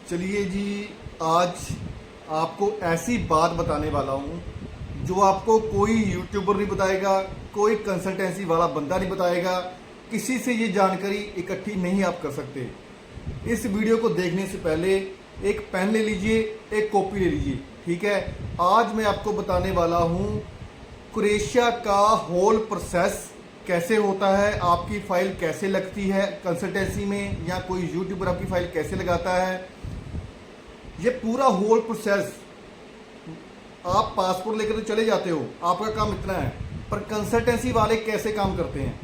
चलिए जी, आज आपको ऐसी बात बताने वाला हूँ जो आपको कोई यूट्यूबर नहीं बताएगा, कोई कंसल्टेंसी वाला बंदा नहीं बताएगा, किसी से ये जानकारी इकट्ठी नहीं आप कर सकते। इस वीडियो को देखने से पहले एक पेन ले लीजिए, एक कॉपी ले लीजिए, ठीक है। आज मैं आपको बताने वाला हूँ क्रोएशिया का होल प्रोसेस कैसे होता है, आपकी फ़ाइल कैसे लगती है कंसल्टेंसी में, या कोई यूट्यूबर आपकी फ़ाइल कैसे लगाता है। ये पूरा होल प्रोसेस, आप पासपोर्ट लेकर तो चले जाते हो, आपका काम इतना है, पर कंसल्टेंसी वाले कैसे काम करते हैं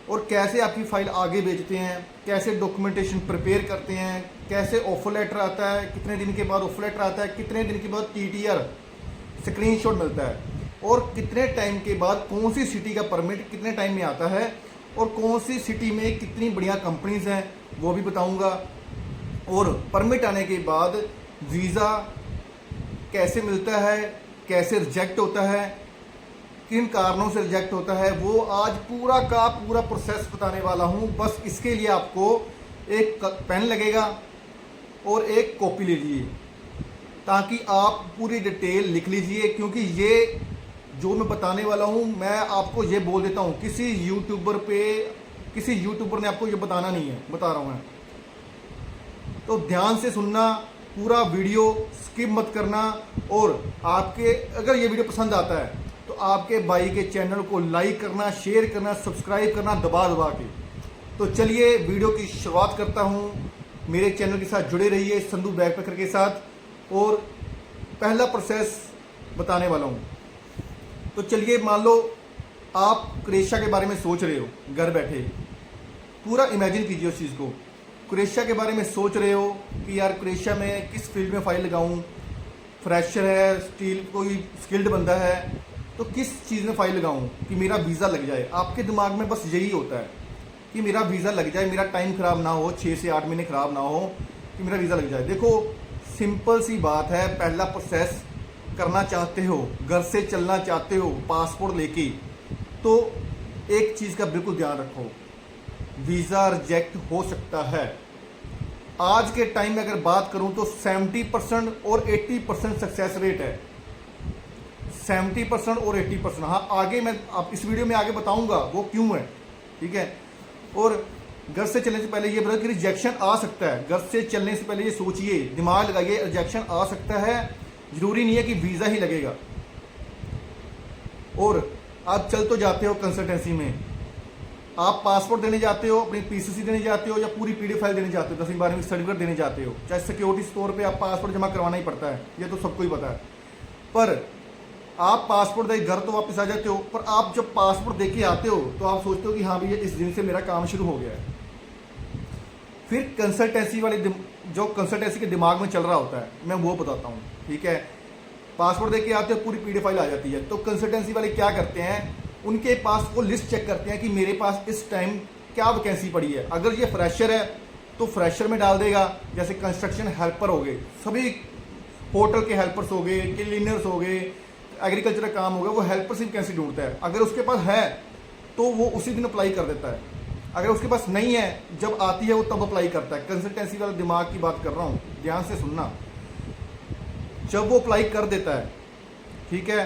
और कैसे आपकी फ़ाइल आगे भेजते हैं, कैसे डॉक्यूमेंटेशन प्रिपेयर करते हैं, कैसे ऑफर लेटर आता है, कितने दिन के बाद ऑफर लेटर आता है, कितने दिन के बाद TTR स्क्रीनशॉट मिलता है, और कितने टाइम के बाद कौन सी सिटी का परमिट कितने टाइम में आता है, और कौन सी सिटी में कितनी बढ़िया कंपनीज हैं वो भी बताऊंगा। और परमिट आने के बाद वीज़ा कैसे मिलता है, कैसे रिजेक्ट होता है, किन कारणों से रिजेक्ट होता है, वो आज पूरा का पूरा प्रोसेस बताने वाला हूँ। बस इसके लिए आपको एक पेन लगेगा और एक कॉपी ले लीजिए ताकि आप पूरी डिटेल लिख लीजिए, क्योंकि ये जो मैं बताने वाला हूँ, मैं आपको ये बोल देता हूँ, किसी यूट्यूबर ने आपको ये बताना नहीं है, बता रहा हूँ मैं। तो ध्यान से सुनना, पूरा वीडियो स्किप मत करना, और आपके अगर ये वीडियो पसंद आता है तो आपके भाई के चैनल को लाइक करना, शेयर करना, सब्सक्राइब करना दबा दबा के। तो चलिए वीडियो की शुरुआत करता हूँ। मेरे चैनल के साथ जुड़े रहिए, संधू बैकपैकर के साथ, और पहला प्रोसेस बताने वाला हूँ। तो चलिए, मान लो आप क्रोएशिया के बारे में सोच रहे हो घर बैठे, पूरा इमेजिन कीजिए उस चीज़ को। क्रोएशिया के बारे में सोच रहे हो कि यार क्रोएशिया में किस फील्ड में फ़ाइल लगाऊं, फ्रेशर है, स्टील कोई स्किल्ड बंदा है, तो किस चीज़ में फ़ाइल लगाऊं कि मेरा वीज़ा लग जाए। आपके दिमाग में बस यही होता है कि मेरा वीज़ा लग जाए, मेरा टाइम ख़राब ना हो, 6 से 8 महीने ख़राब ना हो, कि मेरा वीज़ा लग जाए। देखो, सिंपल सी बात है, पहला प्रोसेस करना चाहते हो, घर से चलना चाहते हो पासपोर्ट लेके, तो एक चीज़ का बिल्कुल ध्यान रखो, वीज़ा रिजेक्ट हो सकता है। आज के टाइम में अगर बात करूं तो 70% और 80% सक्सेस रेट है। 70% और 80%। हाँ, आगे मैं आप इस वीडियो में आगे बताऊंगा वो क्यों है, ठीक है। और घर से चलने से पहले ये बताओ कि रिजेक्शन आ सकता है। घर से चलने से पहले ये सोचिए, दिमाग लगाइए, रिजेक्शन आ सकता है, जरूरी नहीं है कि वीज़ा ही लगेगा। और आप चल तो जाते हो कंसल्टेंसी में, आप पासपोर्ट देने जाते हो, अपनी PCC देने जाते हो, या पूरी PDF फाइल देने जाते हो, 10वीं 12वीं सर्टिफिकेट देने जाते हो, चाहे सिक्योरिटी तौर पे आप पासपोर्ट जमा करवाना ही पड़ता है, ये तो सबको ही पता है। पर आप पासपोर्ट दे घर तो वापस आ जाते हो, पर आप जब पासपोर्ट दे के आते हो तो आप सोचते हो कि हाँ भैया, इस दिन से मेरा काम शुरू हो गया है। फिर कंसल्टेंसी वाले जो कंसल्टेंसी के दिमाग में चल रहा होता है, मैं वो बताता हूँ, ठीक है। पासपोर्ट दे के आते हो, पूरी PDF फाइल आ जाती है, तो कंसल्टेंसी वाले क्या करते हैं, उनके पास वो लिस्ट चेक करते हैं कि मेरे पास इस टाइम क्या वैकेंसी पड़ी है। अगर ये फ्रेशर है तो फ्रेशर में डाल देगा, जैसे कंस्ट्रक्शन हेल्पर हो गए, सभी होटल के हेल्पर्स हो गए, क्लीनर्स हो गए, एग्रीकल्चर का काम हो गया, वो हेल्पर से वैकेंसी ढूंढता है। अगर उसके पास है तो वो उसी दिन अप्लाई कर देता है, अगर उसके पास नहीं है, जब आती है वो तब अप्लाई करता है। कंसल्टेंसी वाले दिमाग की बात कर रहा हूँ, ध्यान से सुनना। जब वो अप्लाई कर देता है, ठीक है,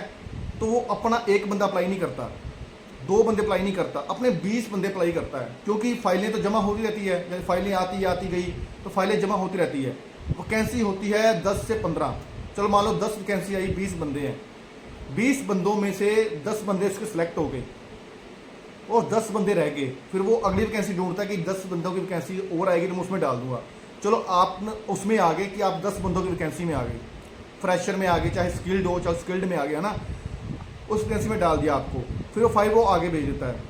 तो वो अपना एक बंदा अप्लाई नहीं करता, 2 बंदे अप्लाई नहीं करता, अपने 20 बंदे अप्लाई करता है, क्योंकि फाइलें तो जमा होती रहती है। जब फाइलें आती गई तो फाइलें जमा होती रहती है। वैकेंसी होती है 10 से 15, चलो मान लो 10 वैकेंसी आई, 20 बंदे हैं, 20 बंदों में से 10 बंदे इसके सिलेक्ट हो गए और 10 बंदे रह गए। फिर वो अगली वैकेंसी ढूंढता है कि 10 बंदों की वैकेंसी और आएगी तो मैं उसमें डाल दूंगा। चलो आप उसमें आ गए कि आप 10 बंदों की वैकेंसी में आ गए, फ्रेशर में आ गए, चाहे स्किल्ड हो, चाहे स्किल्ड में आ गया ना, उस वैकेंसी में डाल दिया आपको। फिर वो फाइल वो आगे भेज देता है।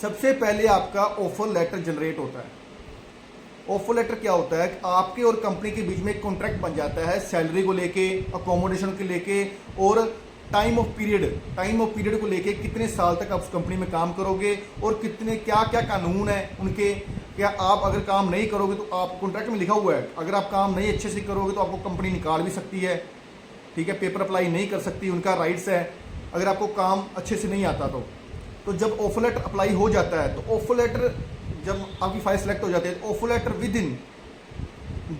सबसे पहले आपका ऑफर लेटर जनरेट होता है। ऑफर लेटर क्या होता है, आपके और कंपनी के बीच में एक कॉन्ट्रैक्ट बन जाता है, सैलरी को लेके, अकोमोडेशन को लेके, और टाइम ऑफ पीरियड को लेके, कितने साल तक आप उस कंपनी में काम करोगे, और कितने क्या क्या कानून है उनके, क्या आप अगर काम नहीं करोगे तो आप कॉन्ट्रैक्ट में लिखा हुआ है, अगर आप काम नहीं अच्छे से करोगे तो आपको कंपनी निकाल भी सकती है, ठीक है, पेपर अप्लाई नहीं कर सकती, उनका राइट्स है, अगर आपको काम अच्छे से नहीं आता तो जब ऑफर लेटर अप्लाई हो जाता है, तो ऑफर लेटर जब आपकी फाइल सेलेक्ट हो जाती है, तो offer letter within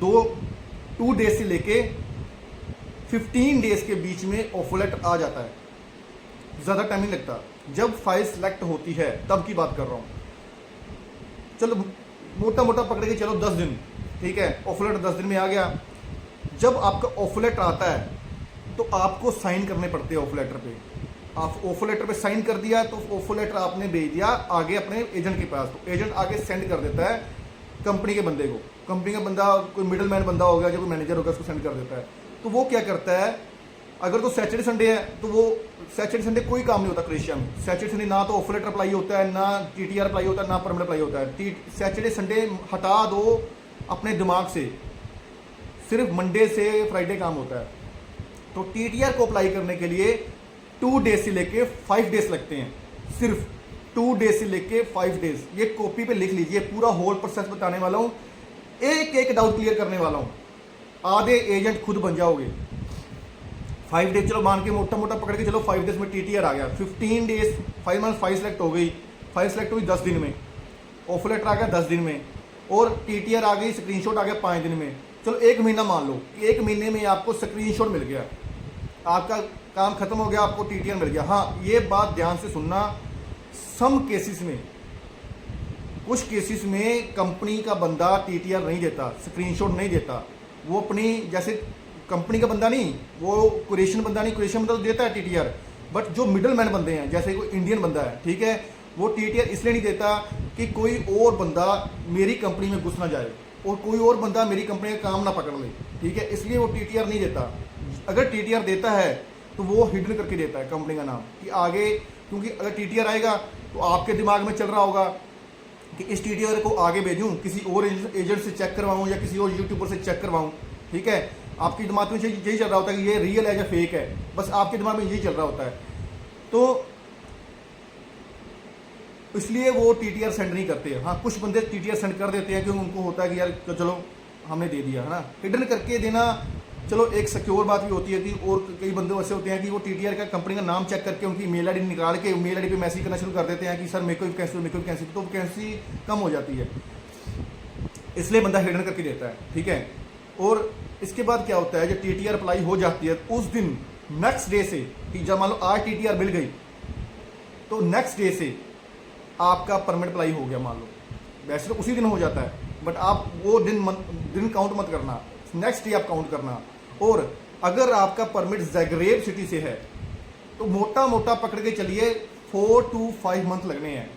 2 2 days से लेके 15 डेज के बीच में ऑफर लेटर आ जाता है, ज़्यादा टाइम नहीं लगता। जब फाइल सेलेक्ट होती है तब की बात कर रहा हूँ, चलो मोटा मोटा पकड़ के चलो 10 दिन, ठीक है, ऑफर लेटर 10 दिन में आ गया। जब आपका ऑफर लेटर आता है तो आपको साइन करने पड़ते हैं ऑफर लेटर पे। आप ऑफर लेटर पे साइन कर दिया तो ऑफर लेटर आपने भेज दिया आगे अपने एजेंट के पास, तो एजेंट आगे सेंड कर देता है कंपनी के बंदे को। कंपनी का बंदा कोई मिडिल मैन बंदा होगा, जो कोई मैनेजर होगा, उसको सेंड कर देता है। तो वो क्या करता है, अगर तो सैटरडे संडे है तो वो सैटरडे संडे कोई काम नहीं होता क्रोएशिया में। सैटरडे संडे ना तो ऑफर लेटर अप्लाई होता है, ना टीटीआर अप्लाई होता है, ना परमिट अप्लाई होता है। सैटरडे संडे हटा दो अपने दिमाग से, सिर्फ मंडे से फ्राइडे काम होता है। तो टीटीआर को अप्लाई करने के लिए 2 डेज से लेके 5 डेज लगते हैं, सिर्फ 2 डेज से लेके 5 डेज। ये कॉपी पे लिख लीजिए, पूरा होल प्रोसेस बताने वाला हूँ, एक एक डाउट क्लियर करने वाला हूँ, आधे एजेंट खुद बन जाओगे। 5 डेज, चलो मान के मोटा मोटा पकड़ के चलो 5 डेज में टीटीआर आ गया। 15 डेज, 5 मंथ फाइल सेलेक्ट हो गई, फाइल सेलेक्ट हुई 10 दिन में, ऑफर लेटर आ गया 10 दिन में, और टीटीआर आ गई, स्क्रीनशॉट आ गया 5 दिन में। चलो 1 महीना मान लो कि 1 महीने में आपको स्क्रीनशॉट मिल गया, आपका काम खत्म हो गया, आपको टीटीआर मिल गया। हाँ, ये बात ध्यान से सुनना, सम केसेस में, कुछ केसेस में कंपनी का बंदा टीटीआर नहीं देता, स्क्रीनशॉट नहीं देता। वो अपनी, जैसे कंपनी का बंदा नहीं, वो क्रिएशन बंदा नहीं, क्रिएशन बंदा तो देता है टीटीआर, बट जो मिडल मैन बंदे हैं, जैसे कोई इंडियन बंदा है, ठीक है, वो टीटीआर इसलिए नहीं देता कि कोई और बंदा मेरी कंपनी में घुस ना जाए और कोई और बंदा मेरी कंपनी का काम ना पकड़ ले, ठीक है, इसलिए वो टीटीआर नहीं देता। अगर टीटीआर देता है तो वो हिडन करके देता है कंपनी का नाम, कि आगे, क्योंकि अगर टीटीआर आएगा तो आपके दिमाग में चल रहा होगा कि इस टीटीआर को आगे भेजूं, किसी और एजेंट से चेक करवाऊं या किसी और यूट्यूबर से चेक करवाऊं, ठीक है, आपके दिमाग में यही चल रहा होता है कि ये रियल है या फेक है, बस आपके दिमाग में यही चल रहा होता है। तो इसलिए वो टीटीआर सेंड नहीं करते। हाँ, कुछ बंदे टीटीआर सेंड कर देते हैं क्योंकि उनको होता है कि यार तो चलो हमने दे दिया, है ना, हिडन करके देना। चलो एक सिक्योर बात भी होती है कि और कई बंदे ऐसे होते हैं कि वो टीटीआर का कंपनी का नाम चेक करके उनकी मेल आईडी निकाल के मेल आईडी पे मैसेज करना शुरू कर देते हैं कि सर मेरे को भी कैंसिल, मेरे को भी कैंसिल, तो वैकेंसी कम हो जाती है, इसलिए बंदा हिडन करके देता है, ठीक है। और इसके बाद क्या होता है, जब टीटीआर अप्लाई हो जाती है उस दिन नेक्स्ट डे से, कि जब मान लो आज टीटीआर मिल गई तो नेक्स्ट डे से आपका परमिट अप्लाई हो गया मान लो, वैसे तो उसी दिन हो जाता है, बट आप वो दिन काउंट मत करना, नेक्स्ट डे आप काउंट करना। और अगर आपका परमिट ज़ैग्रेब सिटी से है तो मोटा मोटा पकड़ के चलिए 4 to 5 मंथ लगने हैं,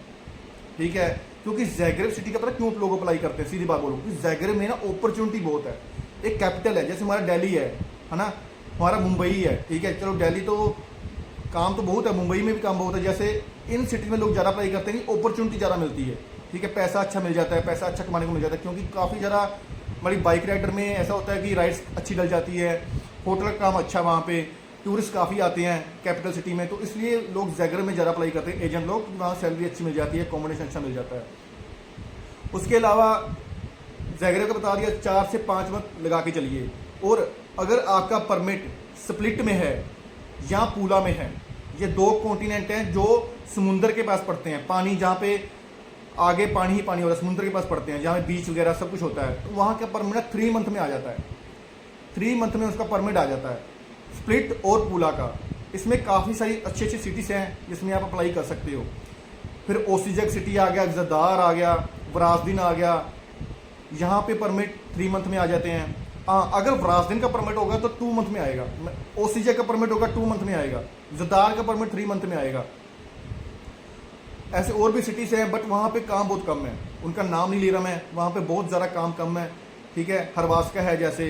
ठीक है, क्योंकि ज़ैग्रेब सिटी का पता क्यों लोग अप्लाई करते हैं, सीधी बात बोलो, क्योंकि ज़ैग्रेब में ना अपॉर्चुनिटी बहुत है, एक कैपिटल है, जैसे हमारा दिल्ली है ना, हमारा मुंबई है, ठीक है, चलो दिल्ली तो काम तो बहुत है, मुंबई में भी काम बहुत है, जैसे इन सिटी में लोग ज़्यादा अप्लाई करते हैं, अपॉर्चुनिटी ज़्यादा मिलती है, ठीक है, पैसा अच्छा मिल जाता है, पैसा अच्छा कमाने को मिल जाता है, क्योंकि काफ़ी ज़्यादा हमारी बाइक राइडर में ऐसा होता है कि राइड्स अच्छी डल जाती है, होटल का काम अच्छा, वहाँ पे टूरिस्ट काफ़ी आते हैं कैपिटल सिटी में, तो इसलिए लोग ज़ैग्रेब में ज़्यादा अप्लाई करते हैं एजेंट लोग, वहाँ सैलरी अच्छी मिल जाती है, अकोमोडेशन अच्छा मिल जाता है। उसके अलावा ज़ैग्रेब का बता दिया 4 से 5 मंथ लगा के चलिए। और अगर आपका परमिट स्प्लिट में है या पूला में है, ये 2 कॉन्टिनेंट हैं जो समुंदर के पास पड़ते हैं, पानी जहाँ पे आगे पानी ही पानी होता है, समुद्र के पास पड़ते हैं, जहाँ बीच वगैरह सब कुछ होता है, तो वहाँ का परमिट 3 मंथ में आ जाता है, 3 मंथ में उसका परमिट आ जाता है, स्प्लिट और पूला का। इसमें काफ़ी सारी अच्छी अच्छी सिटीज़ हैं जिसमें आप अप्लाई कर सकते हो। फिर ओसीजक सिटी आ गया, जदार आ गया, वरासदीन आ गया, यहाँ पे परमिट 3 मंथ में आ जाते हैं। हाँ, अगर वरासदीन का परमिट होगा तो 2 मंथ में आएगा, ओसीजक का परमिट होगा 2 मंथ में आएगा, जदार का परमिट 3 मंथ में आएगा। ऐसे और भी सिटीज़ हैं बट वहाँ पे काम बहुत कम है, उनका नाम नहीं ले रहा मैं, वहाँ पे बहुत ज़्यादा काम कम है, ठीक है। हरवास का है, जैसे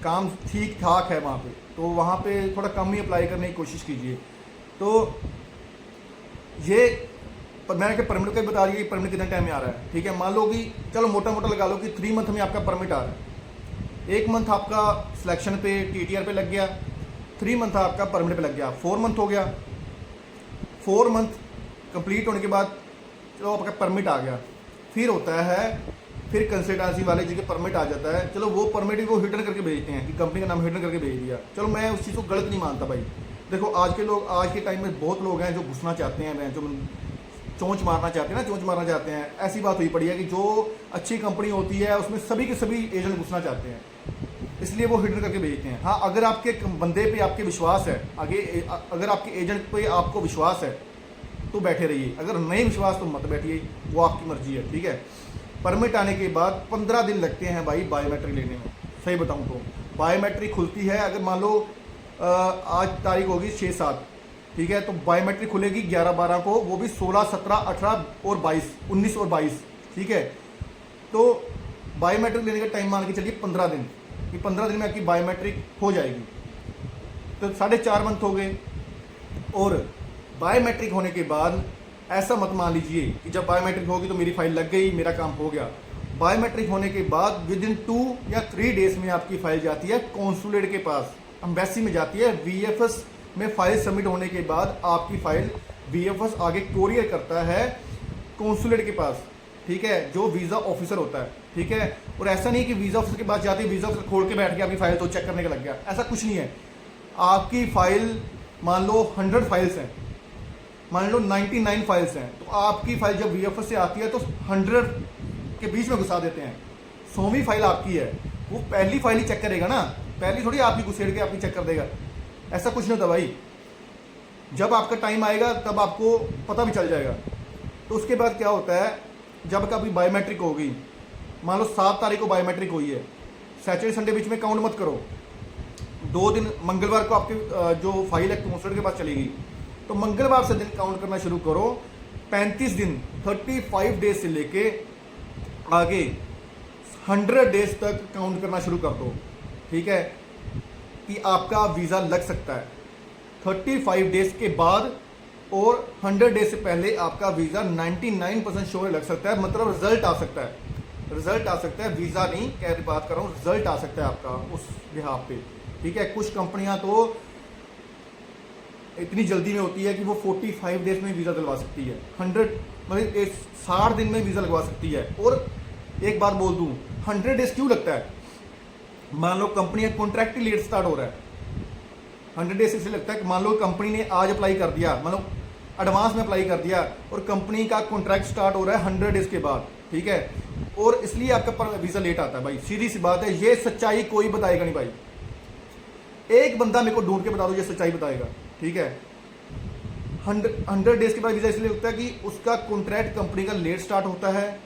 काम ठीक ठाक है वहाँ पे, तो वहाँ पे थोड़ा कम ही अप्लाई करने की कोशिश कीजिए। तो ये मैंने परमिट का ही बता दिया कि परमिट कितने टाइम में आ रहा है, ठीक है। मान लो कि चलो मोटा मोटा लगा लो कि 3 मंथ में आपका परमिट आ रहा है, 1 मंथ आपका सिलेक्शन पे टीटीआर पे लग गया, 3 मंथ आपका परमिट पे लग गया, 4 मंथ हो गया। 4 मंथ कंप्लीट होने के बाद चलो आपका परमिट आ गया, फिर होता है, फिर कंसल्टेंसी वाले जिनके परमिट आ जाता है, चलो वो परमिट भी वो हिडन करके भेजते हैं कि कंपनी का नाम हिडन करके भेज दिया। चलो मैं उस चीज़ को गलत नहीं मानता भाई, देखो आज के लोग, आज के टाइम में बहुत लोग हैं जो घुसना चाहते हैं, जो चोंच मारना चाहते हैं ना, चोंच मारना चाहते हैं। ऐसी बात हुई पड़ी है कि जो अच्छी कंपनी होती है उसमें सभी के सभी एजेंट घुसना चाहते हैं, इसलिए वो हिडन करके भेजते हैं। हाँ, अगर आपके बंदे पे आपके विश्वास है, आगे अगर आपके एजेंट पे आपको विश्वास है तो बैठे रहिए, अगर नहीं विश्वास तो मत बैठिए, वो आपकी मर्जी है, ठीक है। परमिट आने के बाद 15 दिन लगते हैं भाई बायोमेट्रिक लेने में। सही बताऊं तो बायोमेट्रिक खुलती है, अगर मान लो आज तारीख होगी 6-7, ठीक है, तो बायोमेट्रिक खुलेगी 11-12 को, वो भी 16, 17, 18 और 22, 19 और 22, ठीक है। तो बायोमेट्रिक लेने का टाइम मान के चलिए 15 दिन, कि 15 दिन में आपकी बायोमेट्रिक हो जाएगी, तो 4.5 मंथ हो गए। और बायोमेट्रिक होने के बाद ऐसा मत मान लीजिए कि जब बायोमेट्रिक होगी तो मेरी फाइल लग गई, मेरा काम हो गया। बायोमेट्रिक होने के बाद विद इन 2 या 3 डेज में आपकी फाइल जाती है कॉन्सुलेट के पास, एम्बेसी में जाती है। वीएफएस में फाइल सबमिट होने के बाद आपकी फाइल वीएफएस आगे कोरियर करता है कॉन्सुलेट के पास, ठीक है, जो वीज़ा ऑफिसर होता है, ठीक है। और ऐसा नहीं कि वीज़ा ऑफिसर के पास जाती है, वीज़ा ऑफिसर खोल के बैठ गया आपकी फाइल तो चेक करने का लग गया, ऐसा कुछ नहीं है। आपकी फाइल मान लो 100 फाइल्स हैं, मान लो 99 फाइल्स हैं, तो आपकी फाइल जब वीएफएस से आती है तो 100 के बीच में घुसा देते हैं। 100वीं फाइल आपकी है, वो पहली फाइल ही चेक करेगा ना, पहली थोड़ी आपकी घुसेड़ के आपकी चेक कर देगा, ऐसा कुछ नहीं होता भाई। जब आपका टाइम आएगा तब आपको पता भी चल जाएगा। तो उसके बाद क्या होता है, जब कभी बायोमेट्रिक होगी, मान लो 7 तारीख को बायोमेट्रिक हुई है, सैटरडे संडे बीच में काउंट मत करो, 2 दिन मंगलवार को आपकी जो फाइल है कॉन्सुलेट के पास चलेगी, तो मंगलवार से दिन काउंट करना शुरू करो। 35 दिन 35 डेज से लेके आगे 100 डेज तक काउंट करना शुरू कर दो, ठीक है, कि आपका वीज़ा लग सकता है। 35 डेज के बाद और 100 डेज से पहले आपका वीज़ा 99% श्योर लग सकता है, मतलब रिजल्ट आ सकता है, रिजल्ट आ सकता है, वीज़ा नहीं कह बात कर रहा हूँ, रिजल्ट आ सकता है आपका उस बिहाफ पे, ठीक है। कुछ कंपनियां तो इतनी जल्दी में होती है कि वो 45 डेज में वीज़ा दिलवा सकती है, 100 मतलब 60 दिन में वीज़ा लगवा सकती है। और एक बात बोल दूँ, 100 डेज क्यों लगता है, मान लो कंपनी का कॉन्ट्रैक्ट ही लेट स्टार्ट हो रहा है, 100 डेज इसलिए लगता है कि मान लो कंपनी ने आज अप्लाई कर दिया, मान लो एडवांस में अप्लाई कर दिया और कंपनी का कॉन्ट्रैक्ट स्टार्ट हो रहा है 100 डेज के बाद, ठीक है, और इसलिए आपका पर वीज़ा लेट आता है भाई। सीधी सी बात है, ये सच्चाई कोई बताएगा नहीं भाई, एक बंदा मेरे को ढूंढ के बता दो ये सच्चाई बताएगा, ठीक है। 100 डेज के बाद वीज़ा इसलिए लगता है कि उसका कॉन्ट्रैक्ट कंपनी का लेट स्टार्ट होता है,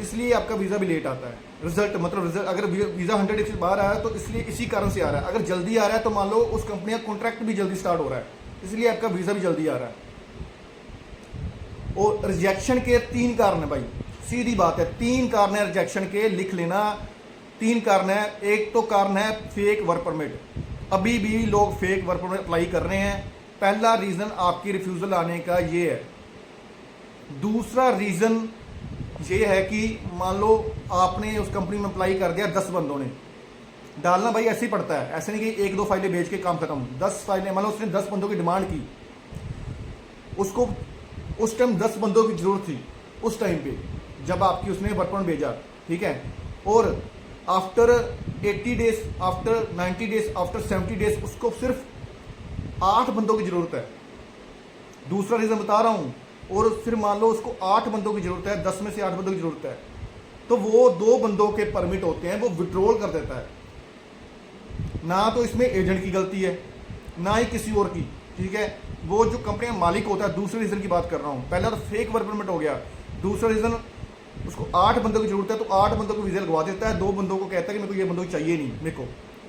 इसलिए आपका वीज़ा भी लेट आता है। रिजल्ट मतलब रिजल्ट, अगर वीज़ा 100 डेज से बाहर आ रहा है तो इसलिए इसी कारण से आ रहा है। अगर जल्दी आ रहा है तो मान लो उस कंपनी का कॉन्ट्रैक्ट भी जल्दी स्टार्ट हो रहा है, इसलिए आपका वीज़ा भी जल्दी आ रहा है। और रिजेक्शन के 3 कारण है भाई, सीधी बात है, 3 कारण है रिजेक्शन के, लिख लेना। 3 कारण है। एक तो कारण है फेक वर्क परमिट, अभी भी लोग फेक वर्क परमिट अप्लाई कर रहे हैं, पहला रीज़न आपकी रिफ्यूज़ल आने का ये है। दूसरा रीज़न ये है कि मान लो आपने उस कंपनी में अप्लाई कर दिया, 10 बंदों ने डालना भाई ऐसे ही पड़ता है, ऐसे नहीं कि 1-2 फाइलें भेज के काम खत्म। 10 फाइलें, मान लो उसने 10 बंदों की डिमांड की, उसको उस टाइम 10 बंदों की ज़रूरत थी उस टाइम पे जब आपकी उसने वर्क परमिट भेजा, ठीक है। और after 80 days, after 90 days, after 70 days उसको सिर्फ 8 बंदों की ज़रूरत है। दूसरा रीज़न बता रहा हूँ। और फिर मान लो उसको 8 बंदों की ज़रूरत है, 10 में से 8 बंदों की ज़रूरत है, तो वो 2 बंदों के परमिट होते हैं, वो विड्रॉल कर देता है। ना तो इसमें एजेंट की गलती है, ना ही किसी और की, ठीक है। वो जो कंपनी का मालिक होता है, दूसरे रीज़न की बात कर रहा हूँ। पहला तो फेक वर्क परमिट हो गया, दूसरा रीज़न उसको 8 बंदों की ज़रूरत है तो 8 बंदों को वीज़ा लगवा देता है, 2 बंदों को कहता है कि मेरे को ये बंदों चाहिए नहीं मेरे को,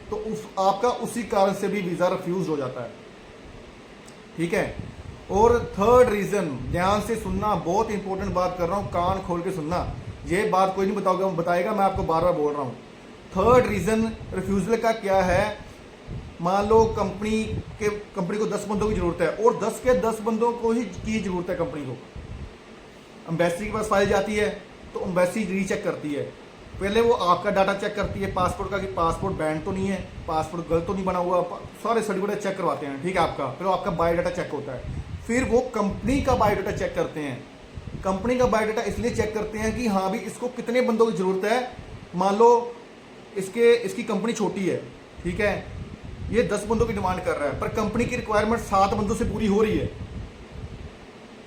तो उस आपका उसी कारण से भी वीज़ा रिफ्यूज़ हो जाता है, ठीक है। और थर्ड रीज़न, ध्यान से सुनना, बहुत इंपॉर्टेंट बात कर रहा हूँ, कान खोल के सुनना, ये बात कोई नहीं बताएगा, मैं आपको बार बार बोल रहा हूँ। थर्ड रीज़न रिफ्यूज़ल का क्या है, मान लो कंपनी को 10 बंदों की ज़रूरत है और 10 के 10 बंदों को ही की ज़रूरत है कंपनी को। एम्बेसी के पास फाइल जाती है तो एम्बेसी रीचेक करती है, पहले वो आपका डाटा चेक करती है पासपोर्ट का, कि पासपोर्ट बैंड तो नहीं है, पासपोर्ट गलत तो नहीं बना हुआ, सारे सर्टिफिकेट चेक करवाते हैं, ठीक है आपका। फिर आपका बायोडाटा चेक होता है, फिर वो कंपनी का बायोडाटा चेक करते हैं। कंपनी का बायोडाटा इसलिए चेक करते हैं कि हाँ भी इसको कितने बंदों की ज़रूरत है। मान लो इसकी कंपनी छोटी है, ठीक है, ये 10 बंदों की डिमांड कर रहा है, पर कंपनी की रिक्वायरमेंट 7 बंदों से पूरी हो रही है।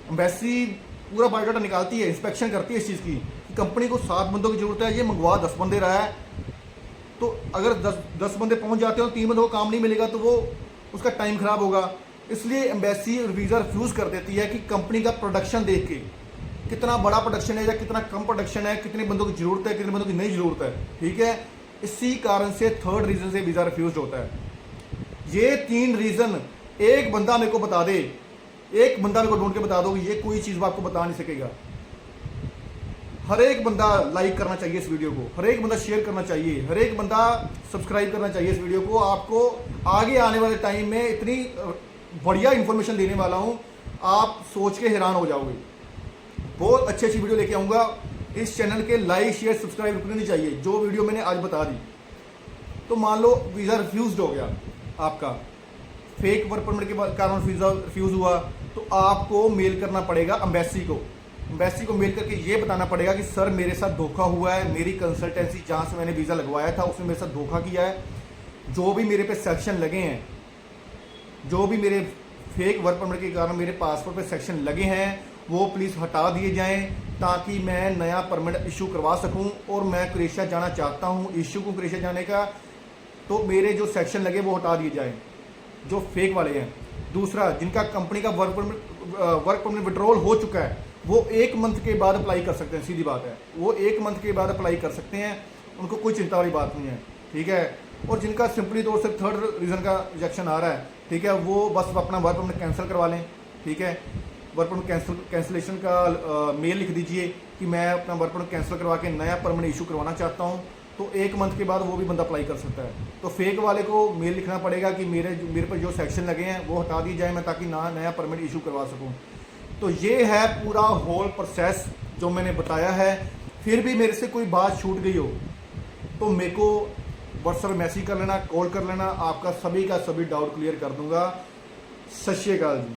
एम्बेसी पूरा बायोडाटा निकालती है, इंस्पेक्शन करती है इस चीज़ की कि कंपनी को 7 बंदों की ज़रूरत है, ये मंगवा 10 बंदे रहा है, तो अगर 10 बंदे पहुंच जाते हो, 3 बंदों को काम नहीं मिलेगा तो वो उसका टाइम खराब होगा। इसलिए एम्बेसी वीज़ा रिफ्यूज़ कर देती है कि कंपनी का प्रोडक्शन देख के, कितना बड़ा प्रोडक्शन है या कितना कम प्रोडक्शन है, कितने बंदों की ज़रूरत है, कितने बंदों की नहीं ज़रूरत है, ठीक है। इसी कारण से थर्ड रीज़न से वीज़ा रिफ्यूज़ होता है। ये 3 रीज़न एक बंदा मेरे को बता दे, एक बंदा मेरे को ढूंढ के बता दो कि ये कोई चीज़ वो आपको बता नहीं सकेगा। हर एक बंदा लाइक करना चाहिए इस वीडियो को, हर एक बंदा शेयर करना चाहिए, हर एक बंदा सब्सक्राइब करना चाहिए इस वीडियो को। आपको आगे आने वाले टाइम में इतनी बढ़िया इन्फॉर्मेशन देने वाला हूँ, आप सोच के हैरान हो जाओगे। बहुत अच्छी अच्छी वीडियो लेके आऊँगा। इस चैनल के लाइक शेयर सब्सक्राइब रुकने नहीं चाहिए। जो वीडियो मैंने आज बता दी, तो मान लो वीज़ा रिफ्यूज़ हो गया आपका, फेक वर्क परमिट के कारण वीज़ा रिफ्यूज़ हुआ, तो आपको मेल करना पड़ेगा एम्बेसी को। एम्बेसी को मेल करके ये बताना पड़ेगा कि सर मेरे साथ धोखा हुआ है, मेरी कंसल्टेंसी जहाँ से मैंने वीज़ा लगवाया था उसने मेरे साथ धोखा किया है, जो भी मेरे पे सेक्शन लगे हैं, जो भी मेरे फेक वर्क परमिट के कारण मेरे पासपोर्ट पे सेक्शन लगे हैं, वो प्लीज़ हटा दिए जाएं, ताकि मैं नया परमिट इशू करवा सकूं। और मैं क्रोएशिया जाना चाहता हूं, इशू को क्रोएशिया जाने का, तो मेरे जो सेक्शन लगे वो हटा दिए जाएं, जो फेक वाले हैं। दूसरा, जिनका कंपनी का वर्क परमिट विड्रॉल हो चुका है, वो 1 मंथ के बाद अप्लाई कर सकते हैं। सीधी बात है, वो 1 मंथ के बाद अप्लाई कर सकते हैं, उनको कोई चिंता वाली बात नहीं है, ठीक है। और जिनका सिंपली तौर से थर्ड रीज़न का रिजेक्शन आ रहा है, ठीक है, वो बस अपना वर्क परमिट कैंसिल करवा लें, ठीक है। वर्क परमिट कैंसिलेशन का मेल लिख दीजिए कि मैं अपना वर्क परमिट कैंसिल करवा के नया परमिट इशू करवाना चाहता हूँ, तो 1 मंथ के बाद वो भी बंदा अप्लाई कर सकता है। तो फेक वाले को मेल लिखना पड़ेगा कि मेरे पर जो सेक्शन लगे हैं वो हटा दिए जाए, मैं ताकि नया परमिट इशू करवा सकूँ। तो ये है पूरा होल प्रोसेस जो मैंने बताया है। फिर भी मेरे से कोई बात छूट गई हो तो मेरे को व्हाट्सएप में मैसेज कर लेना, कॉल कर लेना, आपका सभी का सभी डाउट क्लियर कर दूंगा। सत श्री अकाल जी।